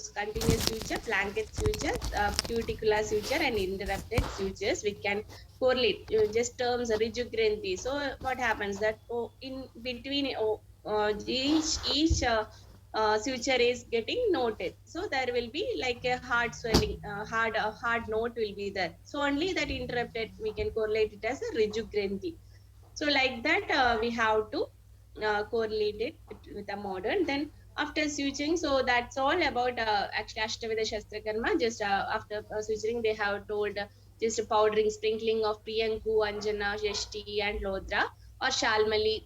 continuous suture, blanket suture, cuticular suture, and interrupted sutures. We can correlate just terms rigid granthi. So what happens that in between each suture is getting noted. So there will be like a hard swelling, hard note will be there. So only that interrupted we can correlate it as a rigid granthi. So like that, we have to correlate it with a modern. Then after switching, so that's all about actually Ashtaveda Shastrakarma. Just after switching, they have told just a powdering, sprinkling of Priyanku, Anjana, Yashti, and Lodra or Shalmali,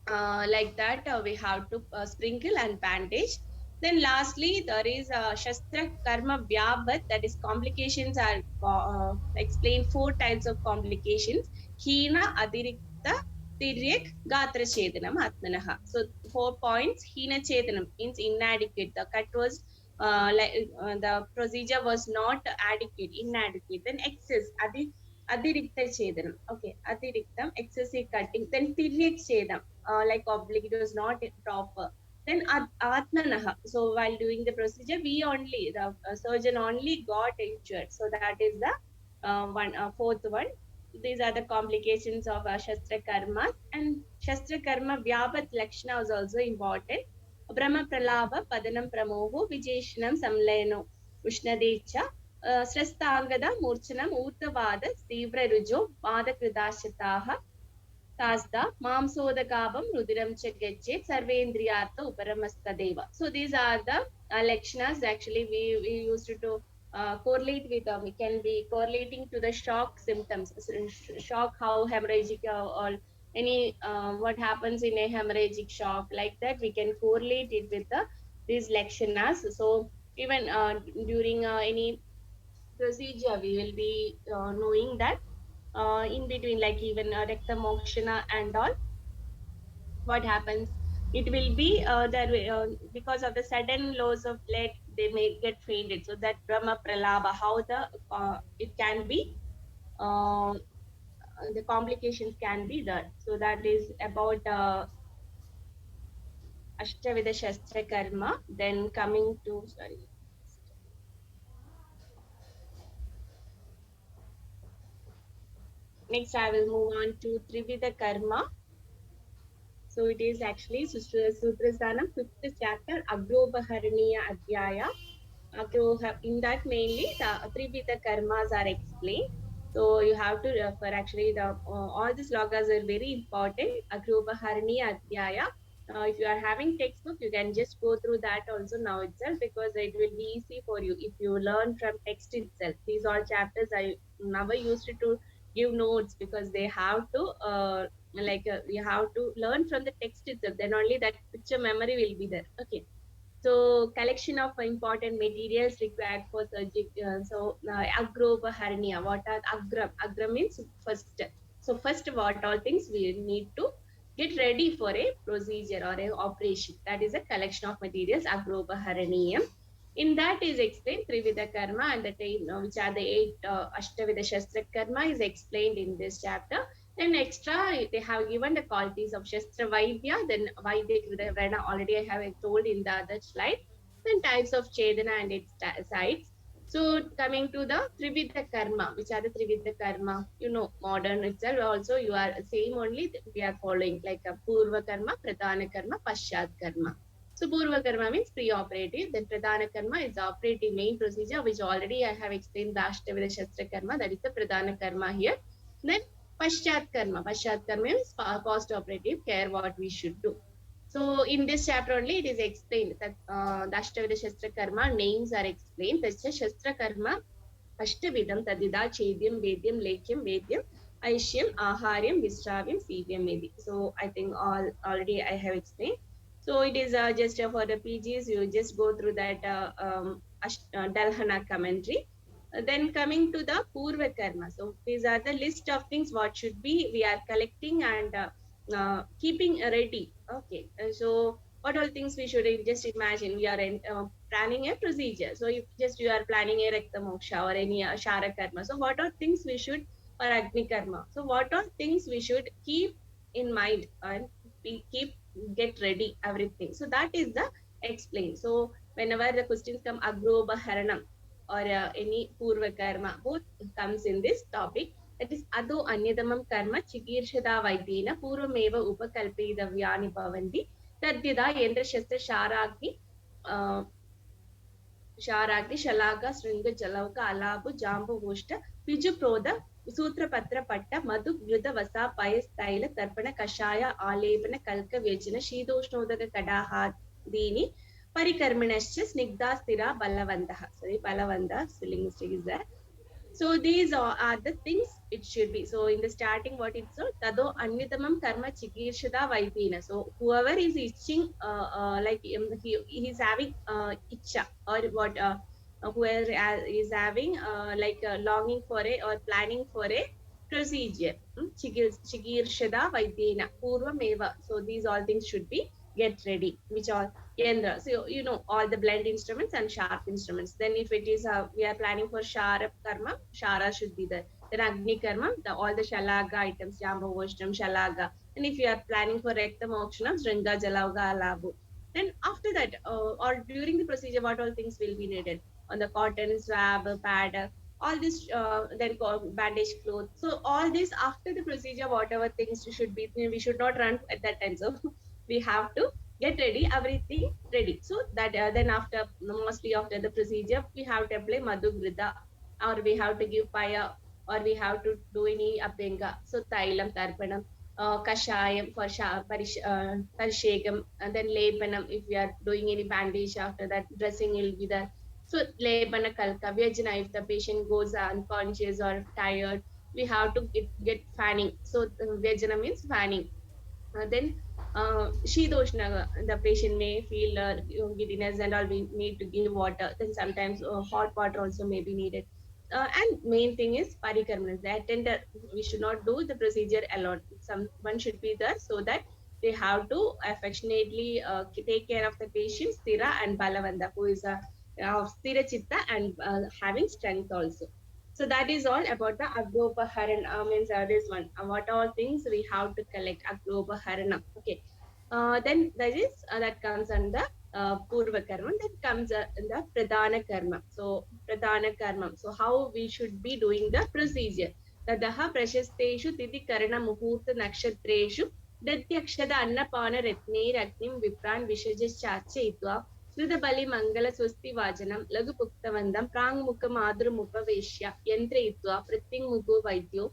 like that we have to sprinkle and bandage. Then lastly there is Shastra Karma Vyabhat, that is complications are explained four types of complications: Hina, Adirikta, Tiryak, Gatra Chedanam, Atmanaha. So 4 points. Hina Chedanam means inadequate, the cut was the procedure was not adequate, inadequate. Then excess, Adirikta Chedanam, okay, Adiriktam, excessive cutting. Then Tiryak Chedam, like oblique, it was not proper. Then Atmanaha. So while doing the procedure, the surgeon only got injured. So that is the fourth one. These are the complications of Shastra Karma. And Shastra Karma Vyabhat Lakshana is also important. Brahma Pralaba, Padanam Pramoho, Vijayashanam Samleno, Ushnadecha, Srastangada, Murchanam, Urtavada, Sivra Rujo, Vada Kridashataha, Tasda, Mamsodakabam, Rudiram Chagache, Sarvendriyatha, Uparamastadeva. So these are the Lakshanas. Actually, we used to correlate with, we can be correlating to the shock symptoms. So, shock, how hemorrhagic or any what happens in a hemorrhagic shock, like that we can correlate it with these Lakshanas. So even during any procedure, we will be knowing that in between, like even Rakta Mokshana and all, what happens, it will be because of the sudden loss of blood, they may get fainted. So that Brahma Pralaba, how it can be, uh, the complications can be there. So that is about Ashtavida Shastra Karma. Then coming to, sorry, next I will move on to Trivida Karma. So it is actually Sutrasanam, fifth chapter, Agrobaharaniya Adhyaya. In that mainly the Trivida karmas are explained. So you have to refer, actually the all these logas are very important. Agrobaharani Adhyaya. If you are having textbook, you can just go through that also now itself, because it will be easy for you if you learn from text itself. These all chapters I never used to give notes, because they have to you have to learn from the text itself. Then only that picture memory will be there. Okay. So collection of important materials required for surgery. Agrobaharania. What are agram? Agram means first. So first, what all things we need to get ready for a procedure or a operation. That is a collection of materials. Agrobaharaniyam. In that is explained Trivida Karma, and the which are the eight Ashtavida Shastra Karma is explained in this chapter. Then extra, they have given the qualities of Shastra Vaidya, then Vaidya Krida Vrana, already I have told in the other slide. Then types of Chedana and its sides. So coming to the Trivida Karma, which are the Trivida Karma, modern itself also you are same only we are following, like a Purva Karma, Pradhana Karma, Paschat Karma. So Purva Karma means pre-operative, then Pradhana Karma is the operative main procedure, which already I have explained the Ashtavida Shastra Karma, that is the Pradhana Karma here. Then Paschat Karma. Paschat Karma means post-operative care, what we should do. So in this chapter only it is explained that the Ashtavida Shastra Karma names are explained. That's the Shastra Karma Ashtavidam Tadida Chedyam Vedyam Lekyam Vedyam Aishyam Aharyam Visravyam Sevyam Medi. So I think already I have explained. So it is just for the PGs, you just go through that Dalhana commentary. Then coming to the Purva Karma. So these are the list of things what should be we are collecting and keeping ready. Okay. So what all things we should just imagine, we are planning a procedure. So if just you are planning a Rakta Moksha or any Shara Karma. So what are things we should, or Agni Karma. So what are things we should keep in mind and we keep get ready everything. So that is the explain. So whenever the questions come Agrobaharanam or any Purva Karma, both comes in this topic. That is Ado Anyadamam Karma Chikirshada Vaidina Purvameva Upakalpidavyani Bhavanti Tadyada Yendra Shastra Sharagni Shalaga Sringa Jalauka Alabu Jambu Vushta Piju Proda Sutra Patra Patta Madhu Yuda Vasa Payas Taila Tarpana Kashaya Alebana Kalka Vejana Shidoshnodaga Kadaha Dini Parikarminascha Snigda Stira Balavandaha. Sorry, Balavanda, spelling mistake is there. So these are the things it should be. So in the starting, what it's so tado annitamam karma chikirshada vaidina. So whoever is itching, like he is having itcha or what, whoever is having like longing for a or planning for a procedure. Chikirshada vaidina purvameva. So these all things should be get ready, which are Yendra. So you know all the blend instruments and sharp instruments. Then if it is we are planning for sharp karma, shara should be there. Then agni karma, all the shalaga items, jamba voshnam, shalaga. And if you are planning for rekta mokshanam, sringa, jalauga, alabu. Then after that, or during the procedure, what all things will be needed on the cotton, swab, pad, all this, then bandage cloth. So all this after the procedure, whatever things should be, we should not run at that time. So we have to get ready, everything ready. So that then after, mostly after the procedure, we have to apply madhu grida, or we have to give fire, or we have to do any abhenga. So tailam tarpanam, kashayam for parishegam, and then lepanam if we are doing any bandage. After that, dressing will be there. So lepana kalka vyajana if the patient goes unconscious or tired, we have to get fanning. So vyajana means fanning. Then Shidoshna, the patient may feel giddiness and all, we need to give water. Then sometimes hot water also may be needed. And main thing is parikarmanas. The attender, we should not do the procedure alone. Someone should be there so that they have to affectionately take care of the patient, Stira and Balavanda, who is of Stira Chitta and having strength also. So that is all about the Agropaharan, means this one. What all things we have to collect Agropaharana. Okay. Then that is that comes under Purva Karma. Then comes in the Pradhana Karma. So Pradhana Karma. So how we should be doing the procedure. Tadaha prashasteshu titi karana muhurta nakshatreshu datyakshada annapana ratnir agnim vipran vishajaschachayitva Sridabali Mangala Swasti Vajanam, Lagu Puktavandam, Prang Mukha Madhur Mupaveshya, Yantraitva, Prating Mugu Vaidyo,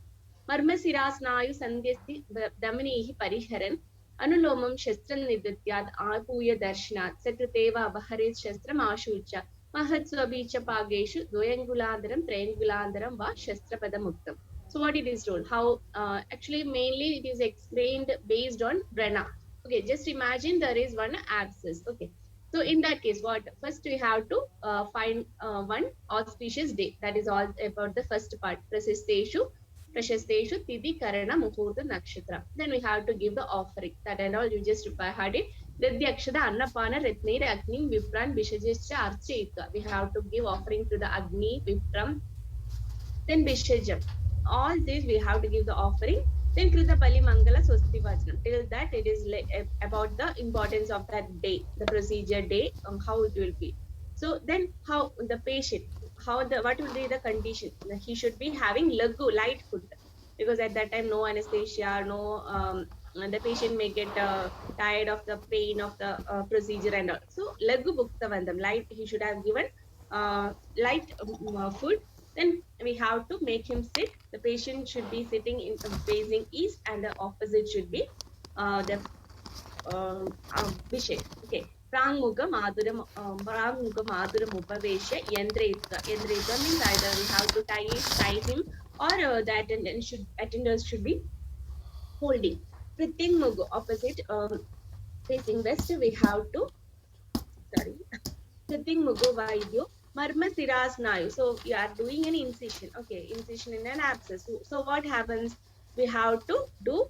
Marmasiras Nayu Sandhyasti Damanihi Pariharan, Anulomam Shastran Nidatyad, Apuya Darshanat, Sekrateva Abaharit Shastram Ashucha, Mahatswabicha Pageshu, Doyangulandaram, Triangulandaram, Va Shastrapadamuktam. So what it is told? How actually mainly it is explained based on Brenna. Okay, just imagine there is one abscess. Okay, so in that case, what first we have to find one auspicious day. That is all about the first part. Prashasteshu, Tithi, Karana, Muhurta, Nakshatra. Then we have to give the offering. That and all you just had it. Then the Akshada, Annapana, Ratnir, Agni, Vipran, Vishajischa, Archita. We have to give offering to the Agni, Vipram, then Vishajam. All these we have to give the offering. Then Krita Pali Mangala Swasti Vajanam. Till that it is about the importance of that day, the procedure day, how it will be. So then how the patient, what will be the condition? He should be having lagu, light food, because at that time no anesthesia, no the patient may get tired of the pain of the procedure and all. So lagu bukta vandam, light, he should have given light food. Then we have to make him sit. The patient should be sitting in facing east, and the opposite should be the Vishek. Okay. Prangmuga Maduram Upavesha Yendrita. Yendrita means either we have to tie him, or the attenders should be holding. Priting Mugu opposite facing west, we have to Priting Mugu Vaidyo. Marma Siras Nayu. So you are doing an incision. Okay, incision in an abscess. So what happens? We have to do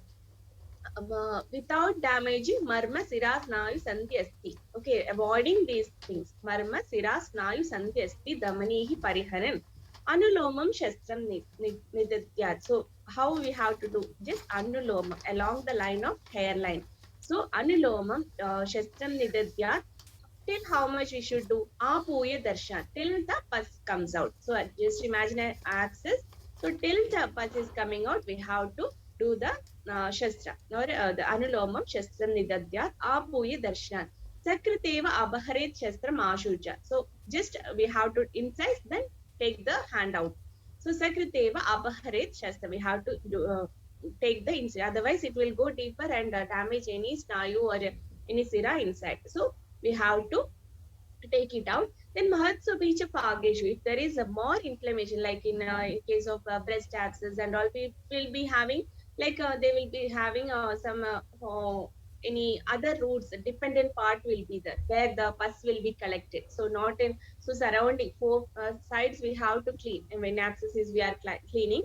without damaging Marma Siras Nayu Sandhi Asti. Okay, avoiding these things. Marma Siras Nayu Sandhi Asti Damanihi Pariharan. Anulomam Shastram Nidatyat. So how we have to do? Just Anuloma along the line of hairline. So Anulomam Shastram Nidatyat. till how much we should do? Apuya darshan, till the pus comes out. So just imagine an axis. So till the pus is coming out, we have to do the shastra or the anulomam shastram nidadyat apuya darshan. Sakriteva abharet shastram ashuja. So just we have to incise, then take the hand out. So sakriteva abharet shastra. We have to take the incise. Otherwise, it will go deeper and damage any snayu or any sira inside. So we have to take it out. Then Mahatsobicha Pageshu, if there is a more inflammation, like in case of breast abscess and all, we will be having like they will be having some any other roots, dependent part will be there where the pus will be collected. So not in so surrounding four sides we have to clean. And when abscess is we are cleaning,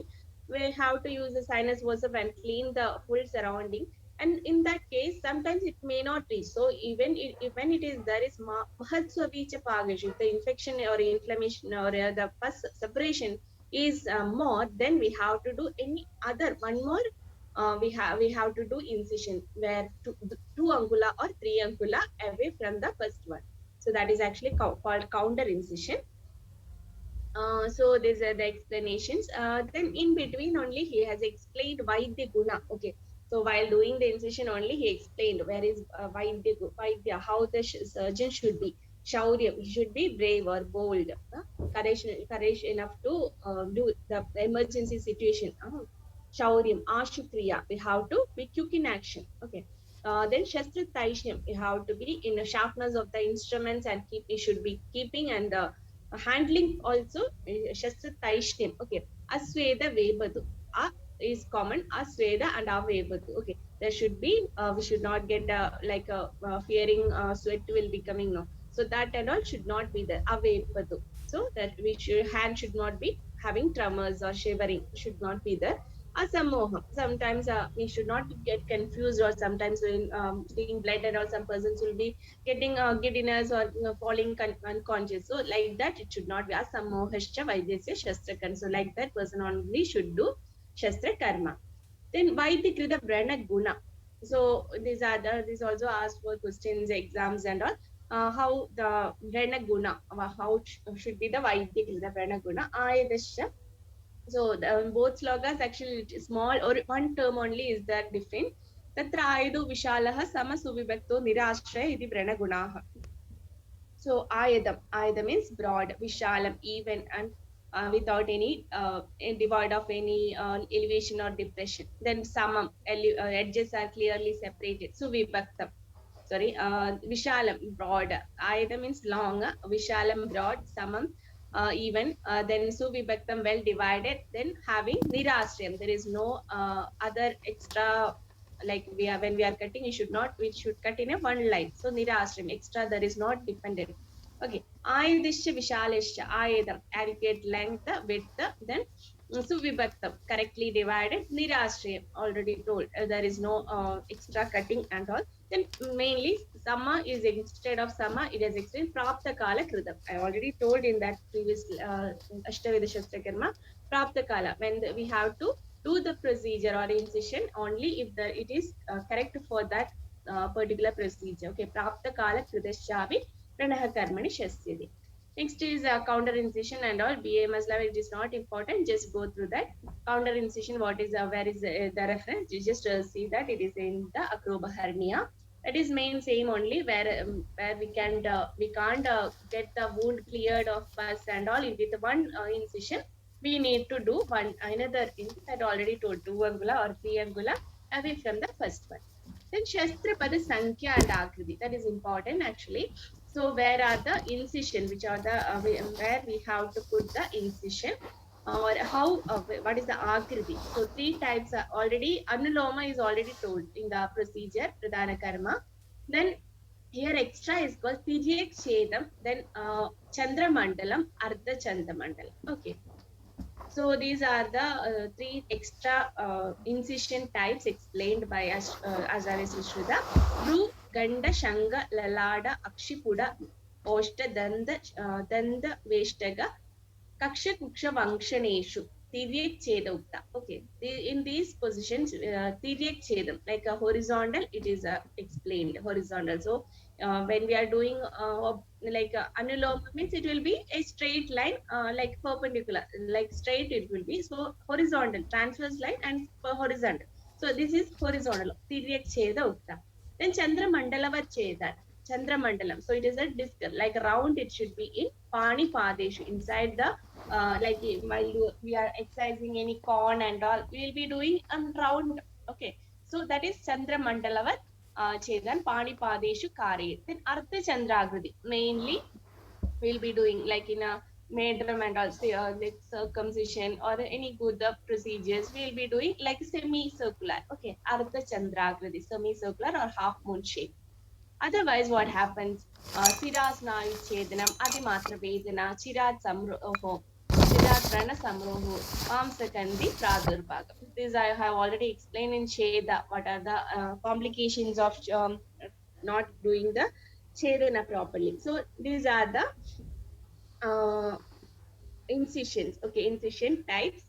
we have to use the sinus wasp and clean the full surrounding, and in that case sometimes it may not reach. So even when it is there is mahatswavicha pagash, if the infection or inflammation or the pus separation is more, then we have to do any other one more we have to do incision where two angula or three angula away from the first one. So that is actually called counter incision. So these are the explanations. Then in between only he has explained Vaidya Guna. Okay. So while doing the incision only he explained where is Vaidya, how the surgeon should be. Shaurya, he should be brave or bold. Courage enough to do the emergency situation. Shauryam, Ashukriya, we have to be quick in action. Okay. Then Shastra Taishyam, you have to be in the sharpness of the instruments and you should be keeping and handling also Shastra Taishyam. Okay. Asveda Vebadu. Is common. Asveda and Avebadu. Okay. There should be, we should not get like fearing sweat will be coming. No. So that and all should not be there. Avebadu. So that we should, hand should not be having tremors or shivering, should not be there. Asamoham. Sometimes we should not get confused, or sometimes when seeing blood and all, some persons will be getting giddiness or falling unconscious. So like that, it should not be asamohascha vaidesya shastrakan. So like that person only should do shastra karma. Then Vaidyakrita Brana Guna. So these also asked for questions, exams and all. How the Brana Guna, how should be the Vaidyakrita Brana Guna? Ayadasya. So both slogas actually small or one term only is that different. Tatra ayadu vishalah sama suvibhakto nirashraya iti pranagunaha. So ayadam means broad, vishalam even and without any devoid of any elevation or depression. Then samam, edges are clearly separated. So vibhaktam. Sorry, vishalam, broad. Ayadam means long, vishalam, broad, samam, even. Then suvibhaktam, well divided. Then having nirashrayam. There is no other extra, like we are when we are cutting, we should cut in a one line. So nirashrayam, extra there is not dependent. Okay. Ayadishya vishalishya, ayadam, adequate length, width, then suvibhaktam, correctly divided, nirashrayam, already told. There is no extra cutting and all. Then mainly Sama is instead of Sama, it has explained Prapta Kala Kritam. I already told in that previous Ashtaveda Shastra Karma, Prapta Kala, when we have to do the procedure or incision only if it is correct for that particular procedure. Okay, Prapta Kala Kridashavi Pranaha Karmani Shastyadi. Next is counter incision and all. BAMS level, it is not important. Just go through that. Counter incision, what is where is the reference? You just see that it is in the acroba hernia. That is main same only where we can't get the wound cleared of pus and all. With one incision, we need to do one another that already told 2 angula or 3 angula away from the first one. Then Shastra Pada Sankhya and Akriti. That is important actually. So where are the incision, which are the where we have to put the incision, or how what is the akriti? So 3 types are already. Anuloma is already told in the procedure Pradhana Karma. Then here extra is called Tiryek Chedam, then Chandra Mandalam, Ardha Chandra Mandalam. Okay. So these are the 3 extra incision types explained by Acharya Sushrita. Bru, Ganda, Shanga, Lalada, Akshipuda, Oshta, Danda, Veshtaga, Kaksha, Kuksha, Vankshaneshu. Tiryek Chedukta. Okay. In these positions, Tiryek Chedam, like a horizontal, it is explained horizontal. So when we are doing like anuloma means it will be a straight line, like perpendicular, like straight it will be. So horizontal, transverse line and horizontal. So this is horizontal. Tiryak cheda ukta. Then Chandra Mandalavat cheda. Chandra Mandalam. So it is a disc, like round. It should be in Pani Padeshu, inside the like while we are exercising any corn and all, we will be doing round. Okay. So that is Chandra Mandalavat Chedan Pani Padeshu Kari. Then Artha Chandragradi. Mainly we'll be doing like in a madram and also like circumcision or any good procedures, we'll be doing like semi-circular. Okay. Artha Chandragradi, semi-circular or half moon shape. Otherwise, what happens? Siras Nayu Chedanam, Adimatra Vedana, Chirat Samroho, Chirat Rana Samroho, Mamsakandi Pradurbhaga. This I have already explained in Cheda. What are the complications of not doing the Chedana properly? So these are the uh, incisions. Okay, incision types.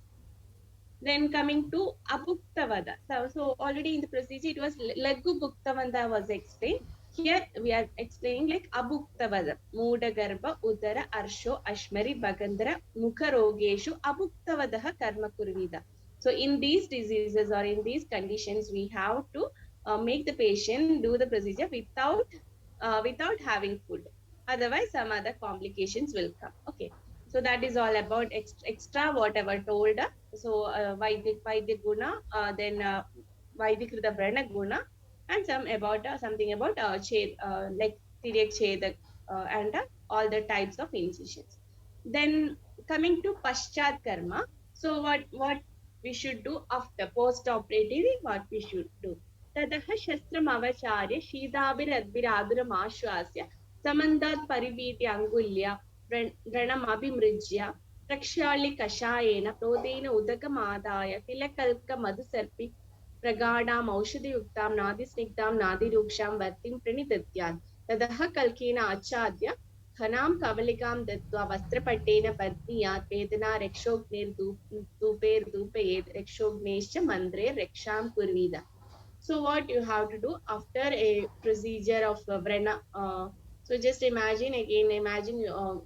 Then coming to Abhuktavada. So already in the procedure it was Lagu Bhuktavada was explained. Here we are explaining like Abhuktavada. Muda Garba, Udara, Arsho, Ashmari, Bagandra, Mukharogeshu, Abhuktavadaha Karma Kurvida. So in these diseases or in these conditions, we have to make the patient do the procedure without having food. Otherwise, some other complications will come. Okay. So that is all about extra whatever told. So Vaidya Guna, then Vaidyakrita Brahna Guna, and something about like Tiryak Chedak and all the types of incisions. Then coming to Paschat Karma. So what we should do after post-operatively, what we should do. ततः शस्त्रमवचार्य शीताभिरद्भिरादुरमाश्वास्य समन्तात् परिपीत्य अङ्गुल्या व्रणमभिमृज्य प्रक्षाल्यकषायेन प्रोतेन उदकमादाय तिलकल्कमधुसर्पि प्रगाढाम् औषधियुक्तां नादिस्निग्धां नादिरूक्षां वर्तिं प्रणिदद्यात् ततः कल्केन आच्छाद्य घनां कवलिकां दत्त्वा वस्त्रपट्टेन बध्नीयात् वेदना रक्षोग्निर्धूपेर्धूपयेत् रक्षोग्नेश्च मन्त्रे रक्षां कुर्वीद. So what you have to do after a procedure of Brenna? So just imagine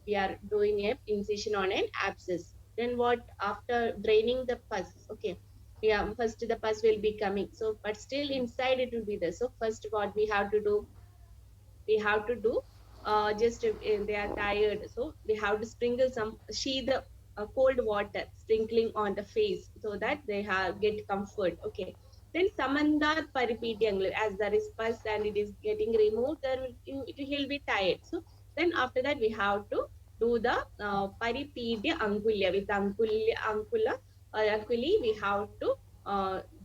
we are doing a incision on an abscess. Then what after draining the pus? Okay, yeah, first the pus will be coming. So but still inside it will be there. So first what we have to do, just if they are tired, so we have to sprinkle some sheath cold water sprinkling on the face so that they have get comfort. Okay. Then Samandar Paripiti, as there is pus and it is getting removed, there will be tired. So then after that we have to do the Paripiti Angulya with Anguli. We have to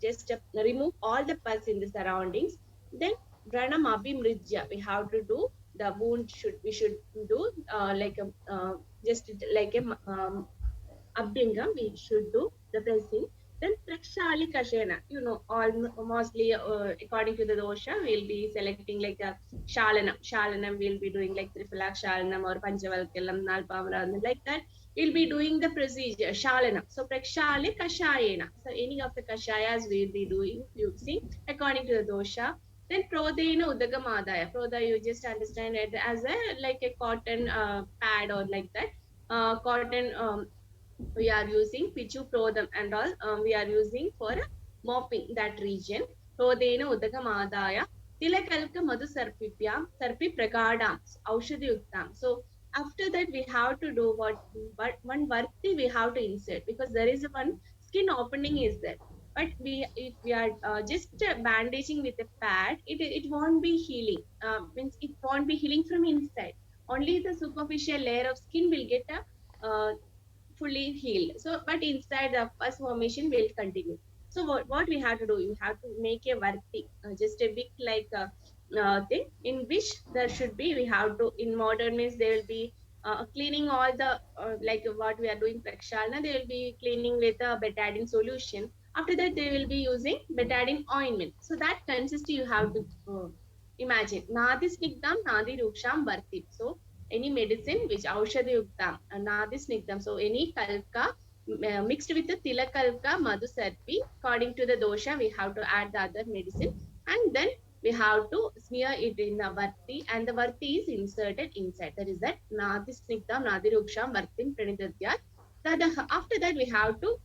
just remove all the pus in the surroundings. Then Vranam Abhimrijya, we have to do the wound. We should do like a just like a Abhyangam, we should do the pressing. Then Prakshali Kashena, all mostly according to the dosha, we'll be selecting like a Shalanam. Shalanam we'll be doing like Trifalak Shalanam or Panchavalkalam, Nalpamara, like that. We'll be doing the procedure, Shalanam. So Prakshali Kashayena. So any of the Kashayas we'll be doing using according to the dosha. Then Prodena Udagamadaya. Proda, you just understand it as a like a cotton pad or like that. Cotton we are using pichu prodam and all we are using for mopping that region. Prodena udakam adaya tilakalka madhu sarpipyam sarpi pragadam aushadhi yuktam. So after that we have to do but one varti we have to insert because there is one skin opening is there. But if we are just bandaging with a pad, it won't be healing. Means it won't be healing from inside. Only the superficial layer of skin will get a fully healed. So, but inside the pus formation will continue. So, what we have to do? You have to make a varti, just a big like thing in which there should be. We have to in modern means they will be cleaning all the like what we are doing prakshalna. They will be cleaning with a betadine solution. After that, they will be using betadine ointment. So that consistency you have to imagine. Nadi snigdam, nadi ruksham varti. So any medicine which aushadhi yuktam, nadi snigdam. So any kalka mixed with the tilakalka madhu sarpi. According to the dosha, we have to add the other medicine. And then we have to smear it in the varti, and the varti is inserted inside. That is that Nadi Snigdam, Nadi Ruksham, Vartim Pranitadyat. After that, we have to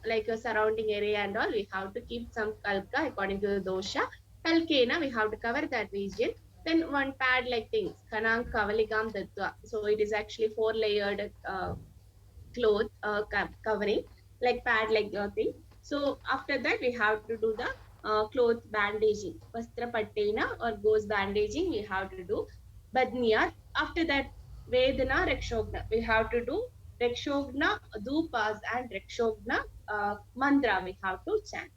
like a surrounding area and all, we have to keep some kalka according to the dosha. Kalkena, we have to cover that region. Then one pad like things, Kanang Kavaligam Dattva. So it is actually 4 layered cloth covering, like pad like thing. So after that, we have to do the cloth bandaging, vastra pattena or gauze bandaging. We have to do badniyat. After that, vedana rekshogna. We have to do rekshogna dupas and rekshogna mantra. We have to chant.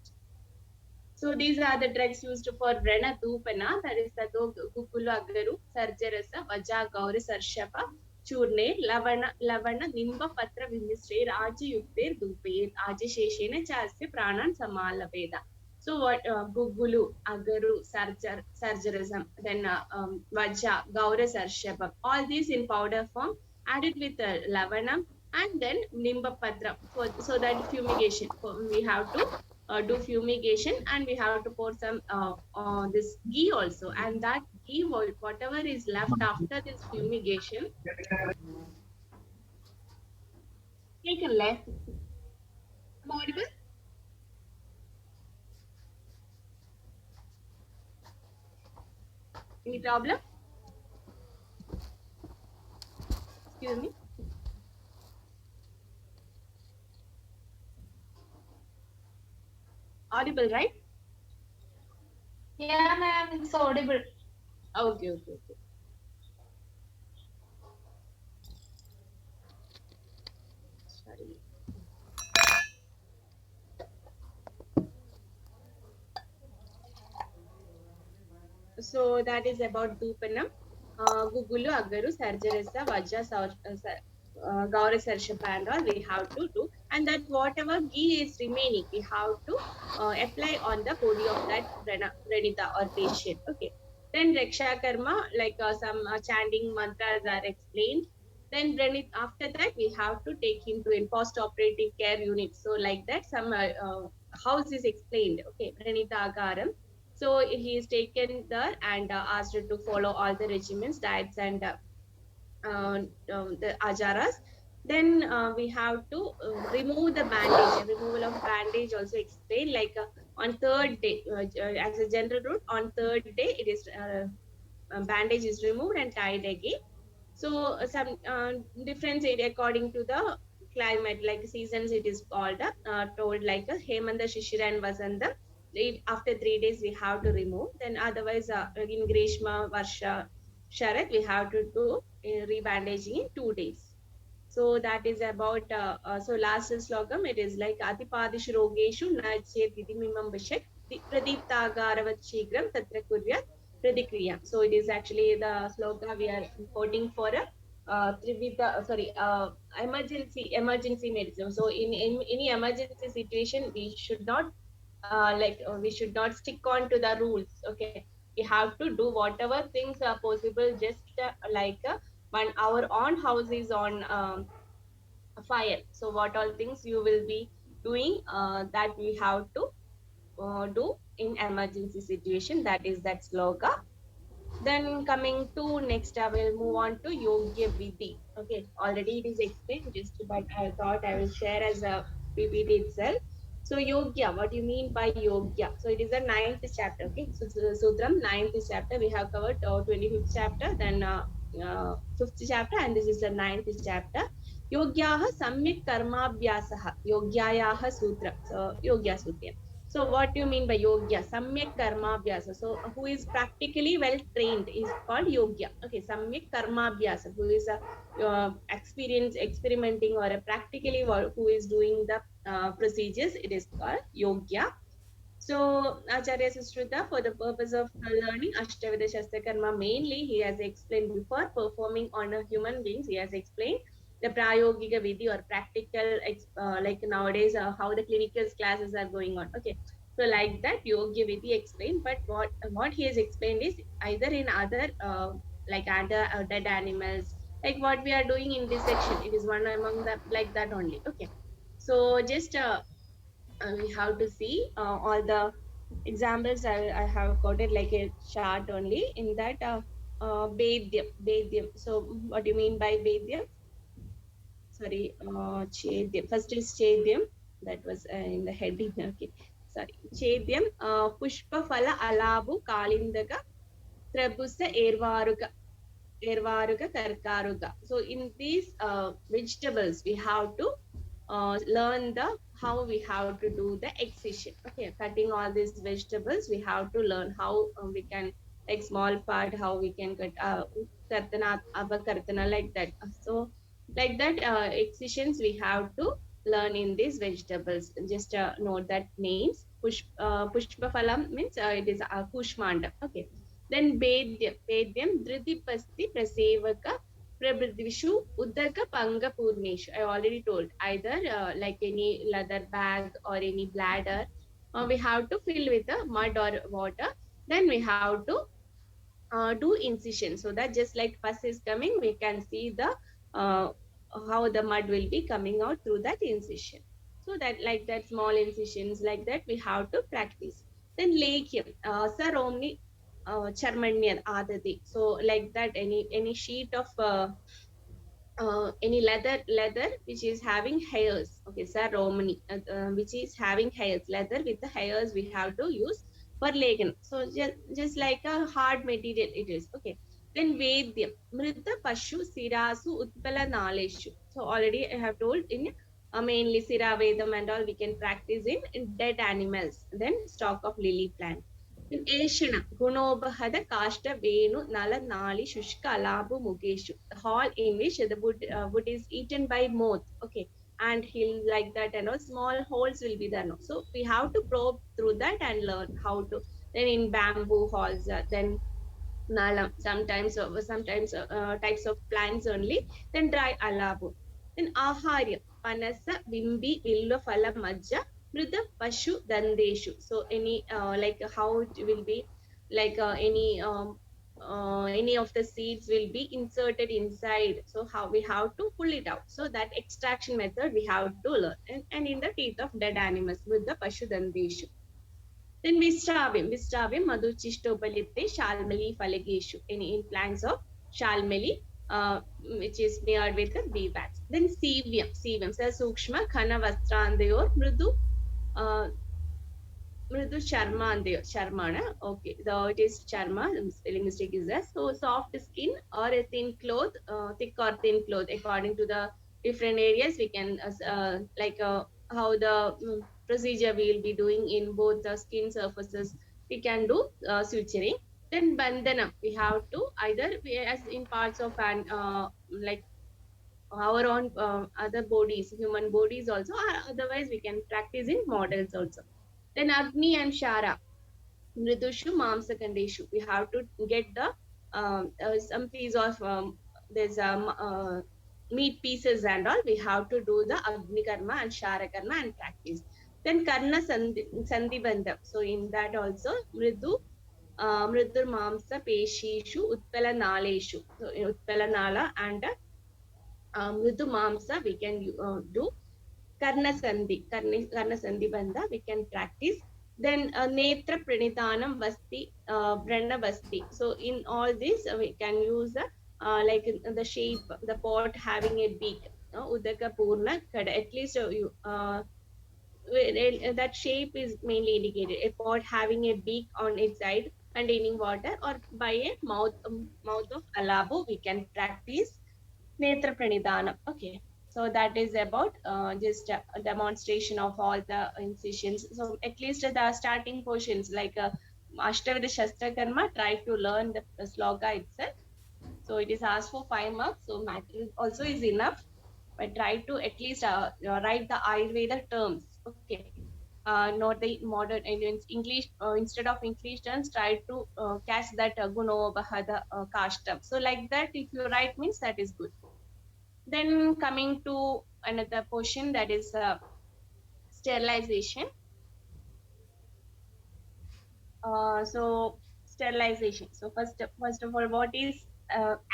So these are the drugs used for Vrana Dupana, that is the Gugulu Agaru, Sarjarasa, Vaja Gauri Sarshapa, Churne, Lavana, Nimba Patra Vimistre, Raji Yukter Dupe, Aji Sheshena Chasya Pranan Samala Veda. So what Gugulu, Agaru, Sarjarism, then Vaja, Gaura Sarshapa, all these in powder form, added with Lavanam and then Nimba Patra, so that fumigation. We have to do fumigation, and we have to pour some this ghee also, and that ghee, whatever is left after this fumigation, taken left. Am I audible? Any problem? Excuse me. Audible, right? Yeah, ma'am, it's audible. Okay, okay, okay. Sorry. So that is about Dupanam. Gugulu, Agaru, Sarjarasa, Vajja, Gaura Sarshapa and all we have to do. And that whatever ghee is remaining, we have to apply on the body of that Pranita or patient. Okay. Then Raksha Karma, like some chanting mantras are explained. Then after that, we have to take him to in post-operative care unit. So like that, some house is explained. Okay, Pranita Agaram. So he is taken there and asked to follow all the regimens, diets, and the ajaras. Then we have to remove the bandage. Removal of bandage also explained, like on third day, as a general rule, on third day it is bandage is removed and tied again. So some difference according to the climate, like seasons, it is called told like a Hemanta, Shishira, and Vasanta. After 3 days, we have to remove. Then otherwise, in Grishma, Varsha, Sharat, we have to do rebandaging in 2 days. So that is about so last slogam, it is like Atipadish Rogeshu Nache Didimimam Bishak Pradipta Agaravat Shigram Tatra Kuryat Pradikriya. So it is actually the slogan we are quoting for a emergency medicine. So in any emergency situation, we should not we should not stick on to the rules. Okay, we have to do whatever things are possible. Just like when our own house is on fire, so what all things you will be doing, that we have to do in emergency situation. That is that sloka. Then coming to next, I will move on to Yogya Vidhi. Okay, already it is explained, just but I thought I will share as a PPT itself. So Yogya, what do you mean by Yogya? So it is the ninth chapter. Okay, so Sutram ninth chapter. We have covered 25th chapter, then fifth chapter, and this is the ninth chapter. Yogyaha Samyak Karmabhyasaha. Yogyayaha Sutra. So Yogya Sutra. So what do you mean by yogya? Samyak karma abhyasa. So who is practically well trained is called yogya. Okay, samyak karma abhyasa. Who is a experimenting or a practically who is doing the procedures, it is called yogya. So Acharya Sushruta, for the purpose of learning Ashtaveda Shastra Karma, mainly he has explained before performing on a human beings. He has explained the Prayogika Vidhi or practical, like nowadays how the clinical classes are going on. Okay, so like that Yogi Vidhi explained, but what he has explained is either in other like other dead animals, like what we are doing in this section. It is one among the like that only. Okay, so just we have to see all the Examples I have got it like a chart only in that Bedyam. So what do you mean by Bedyam? Sorry, Chedyam. First is Chedyam. That was in the heading. Okay. Sorry. Chedyam, Pushpa Phala Alabu Kalindaga Trabusa Ervaruga Karkaruga. So in these vegetables, we have to learn the how we have to do the excision. Okay, cutting all these vegetables, we have to learn how we can like small part, how we can cut kartana, abakartana like that. So like that excisions we have to learn in these vegetables. Just note that names. Pushpa phalam means it is kushmanda. Okay. Then Bedyam Dridipasti Prasevaka Prabhadvishu Uddaka Panga Purneshu. I already told either like any leather bag or any bladder, we have to fill with the mud or water. Then we have to do incision so that just like pus is coming, we can see the uh, how the mud will be coming out through that incision. So that like that small incisions like that we have to practice. Then Lekyam, Sir Omni Charmanyan Adati. So like that any sheet of any leather which is having hairs, okay, sir romani, which is having hairs, leather with the hairs we have to use for legan. So just like a hard material it is. Okay. Then vedyam mrita pashu sirasu utpala naleshu. So already I have told in mainly sira vedam and all we can practice in dead animals. Then stalk of lily plant. Ashina, Gunobahada Kashta Venu Nala Nali Shushka Alabu Mugeshu. All in which the wood is eaten by moth. Okay. And he'll like that and all small holes will be there. No? So we have to probe through that and learn how to. Then in bamboo halls, then nalam, sometimes types of plants only. Then dry alabu. Then aharya, panasa, bimbi, villo, phala, majja, mrida, pashu, dandeshu. So any like how it will be like any of the seeds will be inserted inside. So how we have to pull it out. So that extraction method we have to learn. And in the teeth of dead animals with the pashu dandeshu. Then Vistravium, Madhuchistopalipte, Shalmali Falageshu, in plants of Shalmali, which is smeared with the bee wax. Then Sevium, so Sukshma, Khana Vastrandayor, uh, Mridu Sharmana. Okay, though it is Sharma, spelling mistake is there. So soft skin or a thin cloth, thick or thin cloth, according to the different areas, we can like how the procedure we will be doing in both the skin surfaces. We can do suturing. Then bandhanam, we have to either as in parts of an like our own other bodies, human bodies also, or otherwise we can practice in models also. Then Agni and Shara, Mridushu Mamsakandeshu. We have to get the some piece of there's meat pieces and all. We have to do the Agni Karma and Shara Karma and practice. Then Karna Sandhi Bandham. So in that also Mridur Mamsa Peshishu Utpala Naleshu. So in Utpala Nala and Mridu Mamsa we can do Karna Sandhi Bandha, we can practice. Then Netra Pranithanam Vasti, Brahna Vasti. So in all this, we can use like the shape, the pot having a beak, Udaka Purna Kada. At least that shape is mainly indicated. A pot having a beak on its side containing water, or by a mouth of Alabo, we can practice Netra Pranidhanam. Okay. So that is about just a demonstration of all the incisions. So at least the starting portions like Ashtavida Shastra Karma, try to learn the sloka itself. So it is asked for 5 marks. So matter also is enough. But try to at least write the Ayurveda terms. Okay. Not the modern English instead of English terms, try to catch that guno bahada kashtam. So like that, if you write means that is good. Then coming to another portion, that is sterilization. So sterilization. So first of all, what is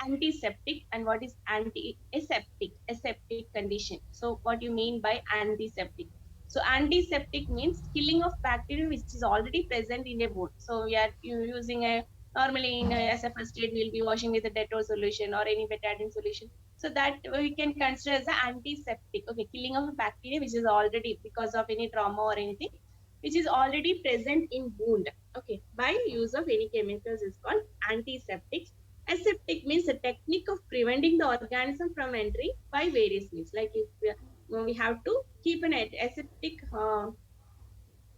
antiseptic and what is anti-aseptic aseptic condition? So what you mean by antiseptic? So antiseptic means killing of bacteria which is already present in a wound. So we are using a normally in as a first aid we'll be washing with a Dettol solution or any betadine solution. So that we can consider as an antiseptic. Okay, killing of a bacteria which is already because of any trauma or anything which is already present in wound. Okay, by use of any chemicals is called antiseptics. Aseptic means the technique of preventing the organism from entering by various means. Like if we have to keep an aseptic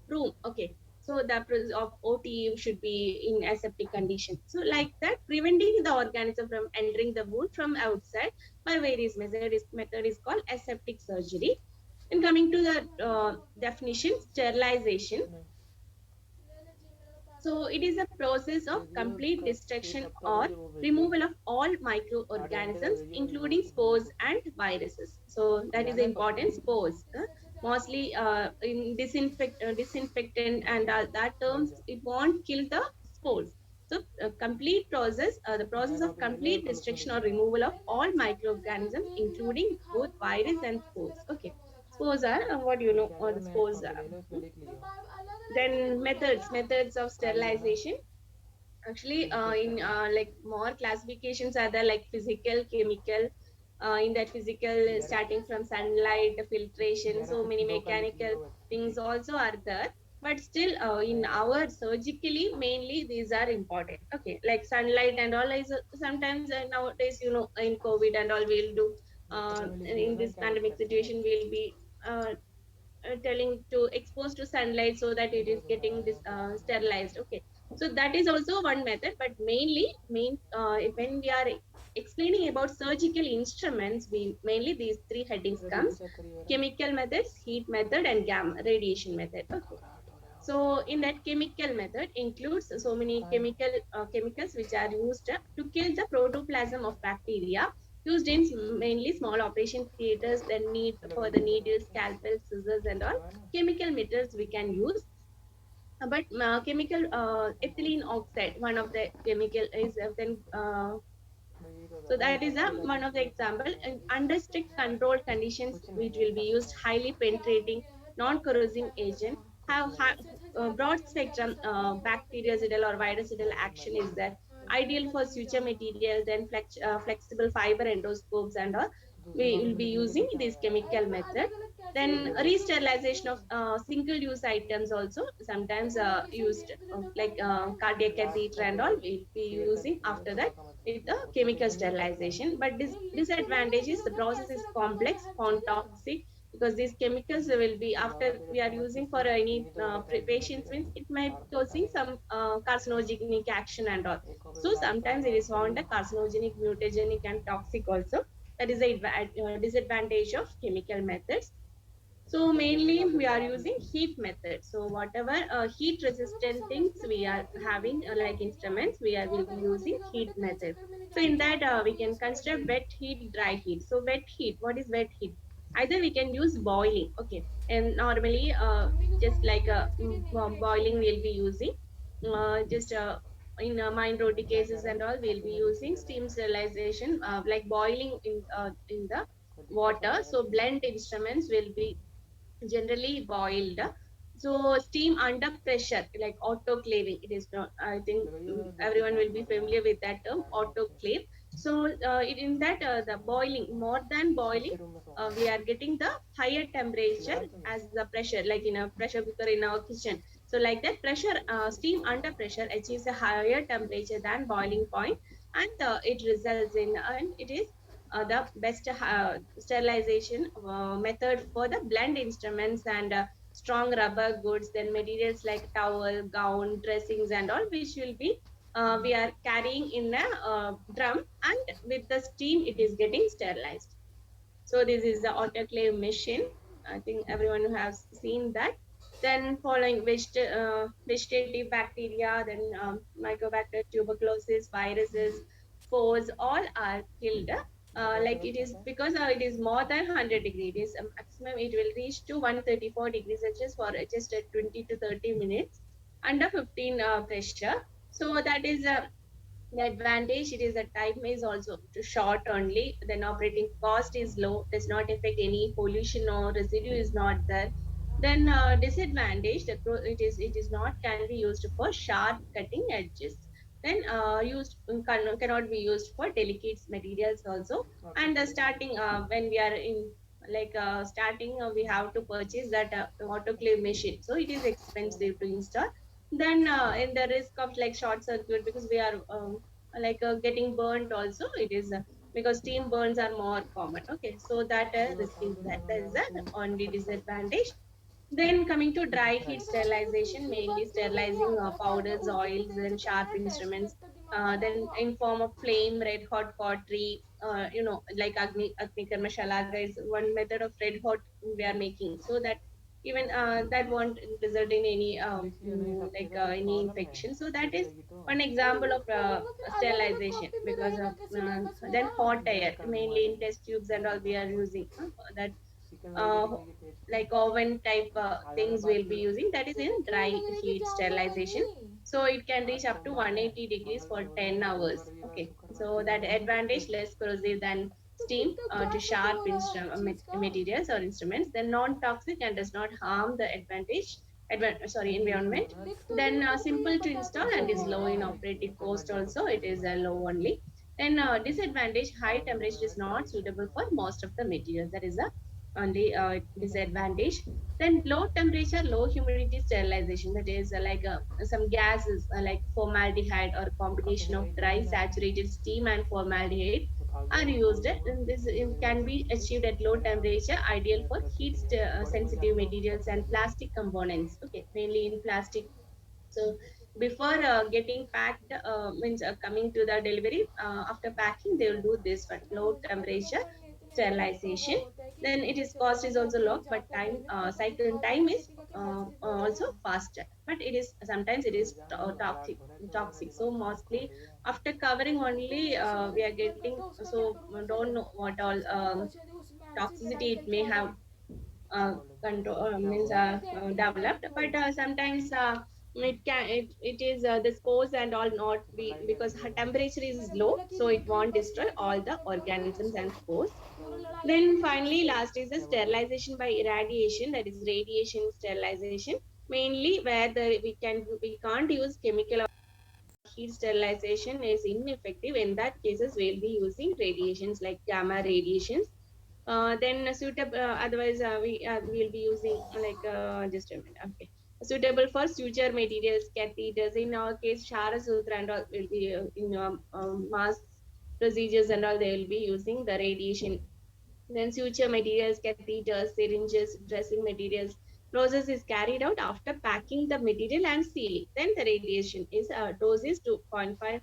room. Okay, so the process of OT should be in aseptic condition. So like that, preventing the organism from entering the wound from outside by various method is called aseptic surgery. And coming to the definition, sterilization. So it is a process of complete destruction or removal of all microorganisms, including spores and viruses. So that is the important spores. Mostly in disinfectant and that terms, it won't kill the spores. So complete process, the process of complete destruction or removal of all microorganisms, including both virus and spores. Okay, spores are what you know, or the spores are. Then methods of sterilization. Actually, in like more classifications are there like physical, chemical. In that physical, starting from sunlight, filtration, so many mechanical things also are there. But still, in our surgically, mainly these are important. Okay, like sunlight and all is sometimes nowadays, in COVID and all, we'll do. In this pandemic situation, we'll be telling to expose to sunlight so that it is getting this sterilized. Okay, so that is also one method, but when we are explaining about surgical instruments, we mainly these three headings comes: chemical methods, heat method, and gamma radiation method. Okay, so in that chemical method includes so many chemicals which are used to kill the protoplasm of bacteria, used in mainly small operation theaters, then need for the needles, scalpel, scissors, and all. Chemical methods we can use. But chemical ethylene oxide, one of the chemical is then so that is one of the example. And under strict control conditions, which will be used highly penetrating, non-corrosive agent, have broad spectrum bactericidal or virucidal action is there. Ideal for suture materials and flexible fiber endoscopes and all. We will be using this chemical method. Then re-sterilization of single-use items also sometimes used like cardiac catheter and all. We'll be using after that with the chemical sterilization. But this disadvantage is the process is complex, found toxic, because these chemicals will be after we are using for any patients means it might causing some carcinogenic action and all. So sometimes it is found a carcinogenic, mutagenic, and toxic also. That is a disadvantage of chemical methods. So mainly we are using heat method. So whatever heat resistant things we are having like instruments, will be using heat method. So in that we can consider wet heat, dry heat. So wet heat, what is wet heat? Either we can use boiling, okay, and normally just like boiling we'll be using just in mine roti cases and all we'll be using steam sterilization like boiling in the water. So blend instruments will be generally boiled. So steam under pressure, like autoclaving, it is not. I think everyone will be familiar with that term, autoclave. So in that the boiling, more than boiling, we are getting the higher temperature as the pressure, like in a pressure cooker in our kitchen. So like that pressure, steam under pressure achieves a higher temperature than boiling point, and it results in, and it is the best sterilization method for the blend instruments and strong rubber goods, then materials like towel, gown, dressings, and all, which will be we are carrying in a drum, and with the steam, it is getting sterilized. So this is the autoclave machine. I think everyone who has seen that. Then following vegetative bacteria, then mycobacter, tuberculosis, viruses, spores, all are killed. Like it is because it is more than 100 degrees. It is maximum. It will reach to 134 degrees Celsius for just 20 to 30 minutes under 15 pressure. So that is the advantage. It is the time is also too short only. Then operating cost is low, does not affect any pollution or residue is not there. Then disadvantage, it is not can be used for sharp cutting edges. Then cannot be used for delicate materials also. And starting when we are in starting, we have to purchase that autoclave machine, so it is expensive to install. Then in the risk of like short circuit, because we are getting burnt also, it is because steam burns are more common. Okay, so that risk is that. That is the only disadvantage. Then coming to dry heat sterilization, mainly sterilizing powders, oils, and sharp instruments. Then in form of flame, red hot pottery, like Agni Karma Shalaga is one method of red hot we are making, so that even that won't result in any any infection. So that is one example of sterilization. Because of then hot air, mainly in test tubes and all we are using that uh, like oven type things we'll be using, that is in dry heat sterilization. So it can reach up to 180 degrees for 10 hours. Okay, so that advantage less corrosive than steam to sharp materials or instruments. Then non-toxic and does not harm the environment. Then simple to install and is low in operating cost also, it is low only. Then disadvantage, high temperature is not suitable for most of the materials, that is a only disadvantage. Then low temperature, low humidity sterilization, that is some gases like formaldehyde or combination of dry saturated steam and formaldehyde are used. And this can be achieved at low temperature, ideal for heat sensitive materials and plastic components. Okay, mainly in plastic. So before getting packed, means coming to the delivery, after packing they will do this one low temperature sterilization. Then it is cost is also low, but time cycle time is also faster. But it is sometimes it is toxic. So mostly after covering only we are getting, so don't know what all toxicity it may have control means developed. But sometimes it is the spores and all not be, because her temperature is low, so it won't destroy all the organisms and spores. Then finally last is the sterilization by irradiation, that is radiation sterilization, mainly where we can't use chemical or heat sterilization is ineffective. In that cases we'll be using radiations like gamma radiations. Then suitable otherwise we'll be using just a minute. Okay, suitable for suture materials, catheters. In our case Shara Sutra and all will be in mass procedures and all, they will be using the radiation. Then suture materials, catheters, syringes, dressing materials. Process is carried out after packing the material and sealing. Then the radiation is dose is 2.5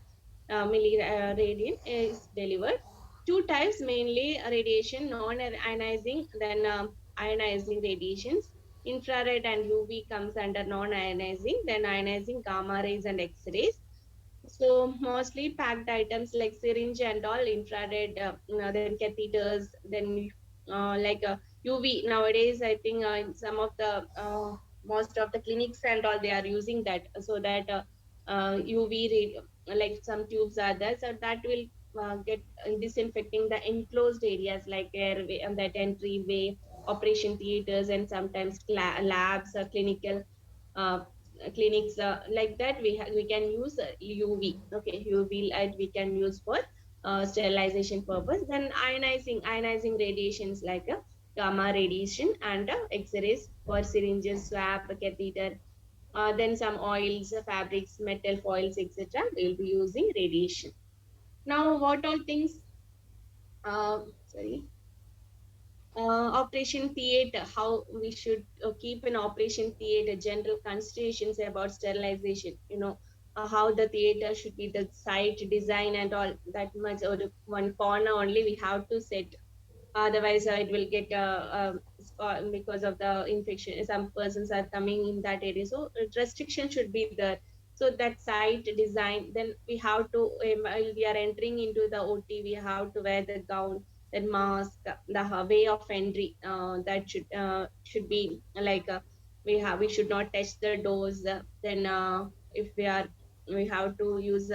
milliradian is delivered. Two types mainly radiation, non-ionizing, then ionizing radiations. Infrared and UV comes under non-ionizing, then ionizing gamma rays and X-rays. So mostly packed items like syringe and all, infrared, then catheters, then UV. Nowadays, I think in some of the most of the clinics and all they are using that, so that UV like some tubes are there, so that will get disinfecting the enclosed areas like airway and that entryway, operation theaters, and sometimes labs or uh, clinics like that. We can use UV. Okay, UV light we can use for sterilization purpose. Then ionizing radiations like gamma radiation and X-rays for syringes, swab, catheter. Then some oils, fabrics, metal foils, etc. We will be using radiation. Now, what all things? Sorry. Operation theater, how we should keep an operation theater, general considerations about sterilization, how the theater should be, the site design and all that much, or one corner only we have to set. Otherwise it will get because of the infection, some persons are coming in that area, so restriction should be there. So that site design, then we have to while we are entering into the OT, we have to wear the gown, then mask, the way of entry, that should be like we should not touch the doors. Then if we have to use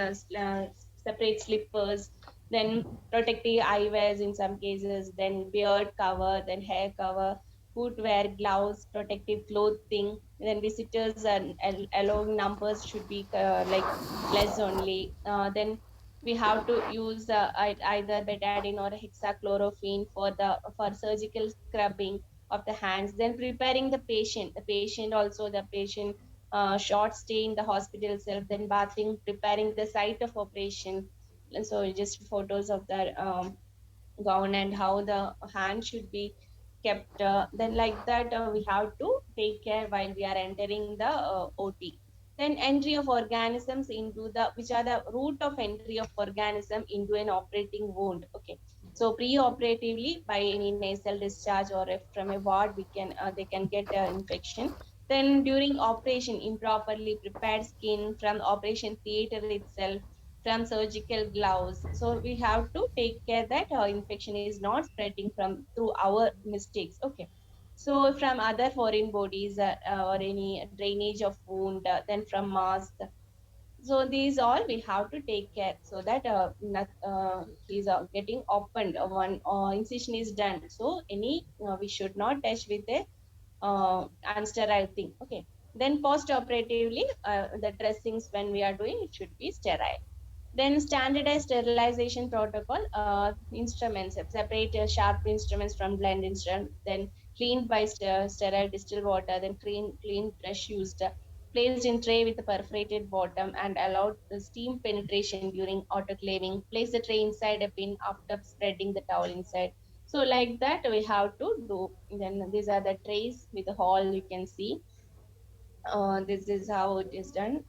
separate slippers. Then protective eyewears in some cases, then beard cover, then hair cover. footwear, gloves, protective clothing. Then visitors and allowing numbers should be like less only. Then we have to use either betadine or hexachlorophene for surgical scrubbing of the hands. Then preparing the patient also the patient short stay in the hospital itself. Then bathing, preparing the site of operation. And so just photos of that gown and how the hand should be kept. Then like that we have to take care while we are entering the OT. Then entry of organisms into the, which are the route of entry of organism into an operating wound. Okay, so pre-operatively by any nasal discharge or if from a ward we can they can get infection. Then during operation, improperly prepared skin from operation theater itself, from surgical gloves. So we have to take care that infection is not spreading from through our mistakes. Okay. So from other foreign bodies or any drainage of wound, then from mask. So these all we have to take care so that not, he's getting opened. One incision is done. So any we should not touch with a unsterile thing. Okay. Then post operatively, the dressings when we are doing it should be sterile. Then standardized sterilization protocol, instruments, separate sharp instruments from blend instrument, then cleaned by sterile distilled water, then clean brush used, placed in tray with a perforated bottom and allowed the steam penetration during autoclaving. Place the tray inside a bin after spreading the towel inside. So like that we have to do. Then these are the trays with the hole you can see. This is how it is done.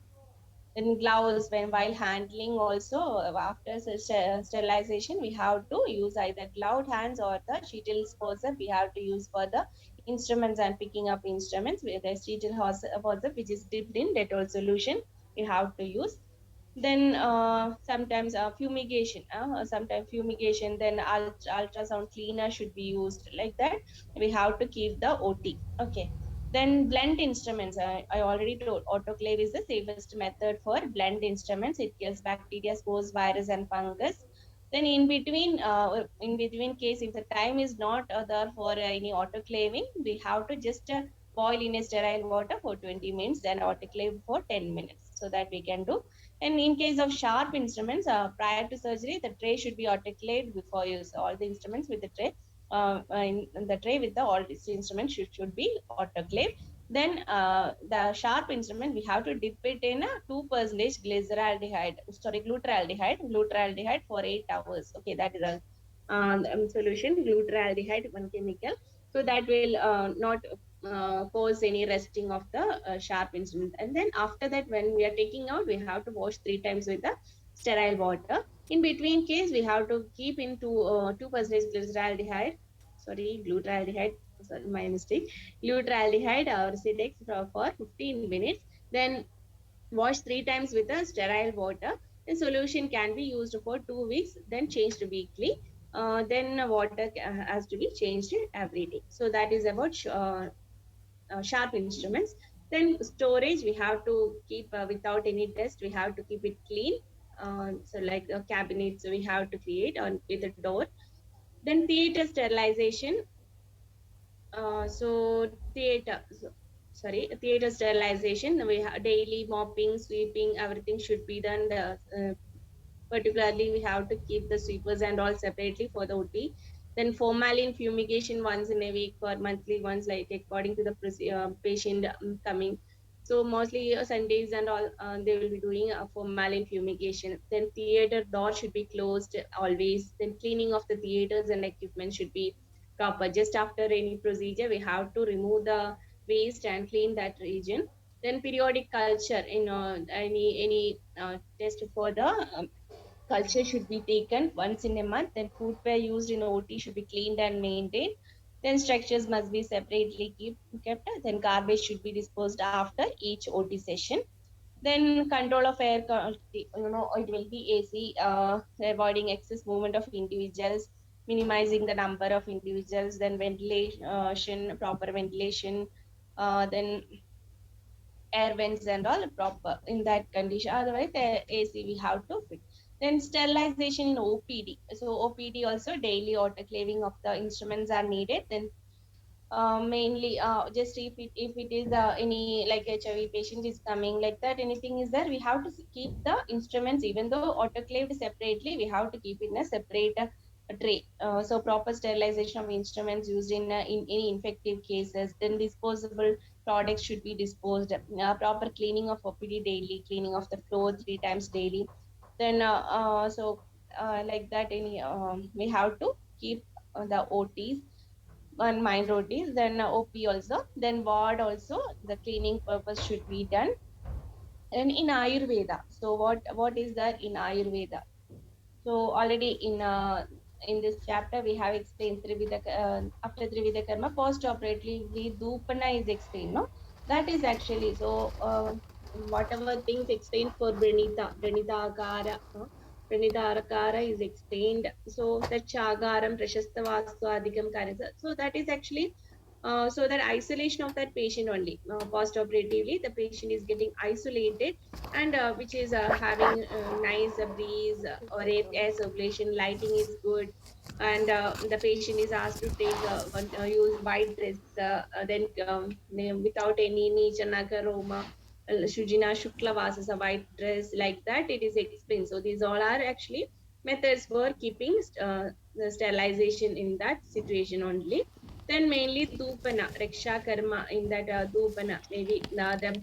Then gloves when while handling also, after sterilization we have to use either gloved hands or the sterile disposal we have to use for the instruments and picking up instruments with the sterile hose which is dipped in Dettol solution we have to use. Then sometimes sometimes fumigation, then ultrasound cleaner should be used. Like that we have to keep the OT. Okay. Then blend instruments, I already told autoclave is the safest method for blend instruments. It kills bacteria, spores, virus and fungus. Then in between case, if the time is not there for any autoclaving, we have to just boil in a sterile water for 20 minutes, then autoclave for 10 minutes, so that we can do. And in case of sharp instruments, prior to surgery, the tray should be autoclaved before use. All the instruments with the tray, in the tray with the all these instruments should be autoclaved. Then the sharp instrument, we have to dip it in a 2% glutaraldehyde for 8 hours. Okay, that is a solution, glutaraldehyde, one chemical. So that will not cause any resting of the sharp instrument. And then after that, when we are taking out, we have to wash 3 times with the sterile water. In between case, we have to keep into 2% glyceraldehyde, sorry, glutaraldehyde, sorry, my mistake, glutaraldehyde or Cidex for 15 minutes. Then wash 3 times with the sterile water. The solution can be used for 2 weeks, then changed weekly. Then water has to be changed every day. So that is about sharp instruments. Then storage, we have to keep without any dust. We have to keep it clean. So like cabinets, we have to create on with a door. Then theater sterilization. So theater sterilization. We have daily mopping, sweeping, everything should be done. Particularly, we have to keep the sweepers and all separately for the OT. Then formalin fumigation once in a week or monthly once, like according to the patient coming. So mostly Sundays and all, they will be doing a formalin fumigation. Then theater door should be closed always. Then cleaning of the theaters and equipment should be proper. Just after any procedure, we have to remove the waste and clean that region. Then periodic culture, any test for the culture should be taken once in a month. Then footwear used in OT should be cleaned and maintained. Then structures must be separately kept. Then garbage should be disposed after each OT session. Then control of air quality, it will be AC, avoiding excess movement of individuals, minimizing the number of individuals. Then ventilation, proper ventilation. Then air vents and all proper in that condition. Otherwise, the AC we have to fix. Then sterilization in OPD. So OPD also daily autoclaving of the instruments are needed. Then mainly just if it is any like HIV patient is coming like that, anything is there, we have to keep the instruments, even though autoclaved separately, we have to keep it in a separate tray. So proper sterilization of instruments used in any infective cases, then disposable products should be disposed, proper cleaning of OPD daily, cleaning of the floor 3 times daily, then like that any we have to keep the OTs and mind rotis, then OP also, then ward also, the cleaning purpose should be done. And in Ayurveda, so what is that in Ayurveda? So already in this chapter we have explained Trivida, after Trivida Karma, post operatively Dupana is explained, no? That is actually so whatever things explained for Pranita Akara, Pranita Akara is explained. So that Chagaram, Prashasta Vastu Adhikam Karasa. So that is actually so that isolation of that patient only. Post operatively, the patient is getting isolated, and which is having nice breeze or air circulation, lighting is good, and the patient is asked to take use white dress, then without any Nichanaka Roma, Shujina Shukla Vasas, a white dress, like that it is explained. So these all are actually methods for keeping the sterilization in that situation only. Then mainly Dupana, Raksha Karma in that Dupana, maybe the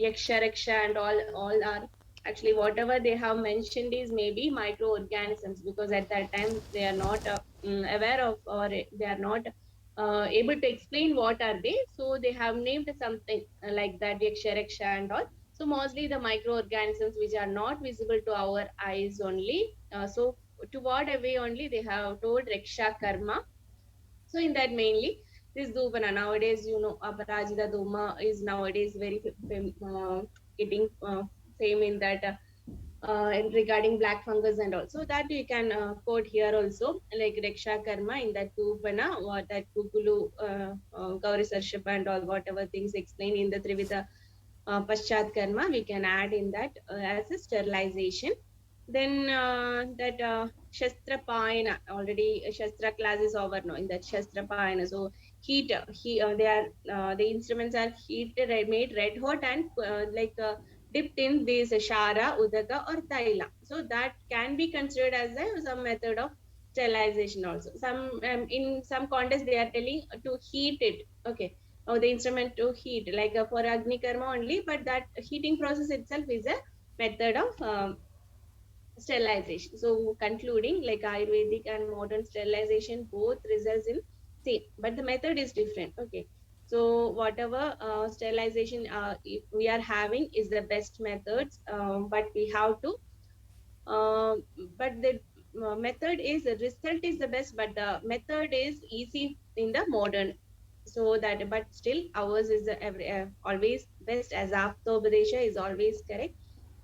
Yaksha, Raksha and all are actually whatever they have mentioned is maybe microorganisms, because at that time they are not aware of, or they are not able to explain what are they. So they have named something like that, Yaksha, Raksha and all. So mostly the microorganisms which are not visible to our eyes only. So toward away only they have told Raksha Karma. So in that mainly this Dupana nowadays, Aparajita Duma is nowadays very getting fame in that and regarding black fungus and also that you can quote here also, like Reksha Karma in that Dupana, what that Kukulu, Gauri Sarshapa and all whatever things explained in the Trivida Paschat Karma, we can add in that as a sterilization. Then that Shastra Payana, already Shastra class is over now in that Shastra Payana. So they are the instruments are heated, made red hot and dipped in this Shara, Udaka or Taila. So that can be considered as some method of sterilization also. Some in some context they are telling to heat it. Okay, the instrument to heat, like for Agni Karma only, but that heating process itself is a method of sterilization. So concluding, like Ayurvedic and modern sterilization both results in same, but the method is different. Okay. So whatever sterilization if we are having is the best methods, but we have to, um, but the method is the result is the best, but the method is easy in the modern. So that, but still ours is always best, as Aptobadesha is always correct,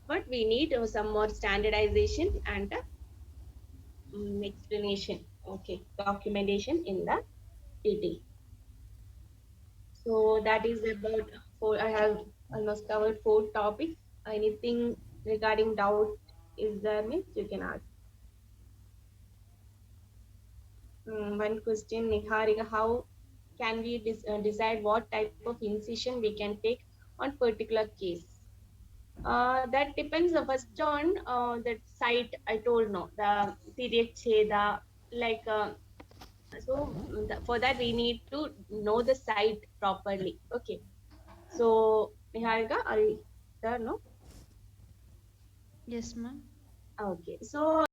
but we need some more standardization and explanation, okay, documentation in the TT. So that is about four. I have almost covered 4 topics. Anything regarding doubt is there, means you can ask. One question, Niharika, how can we decide what type of incision we can take on particular case? That depends first on the site I told, no, the Tiryak Cheda, like for that we need to know the site properly. Okay. So Niharika, are you there? No? Yes, ma'am. Okay. So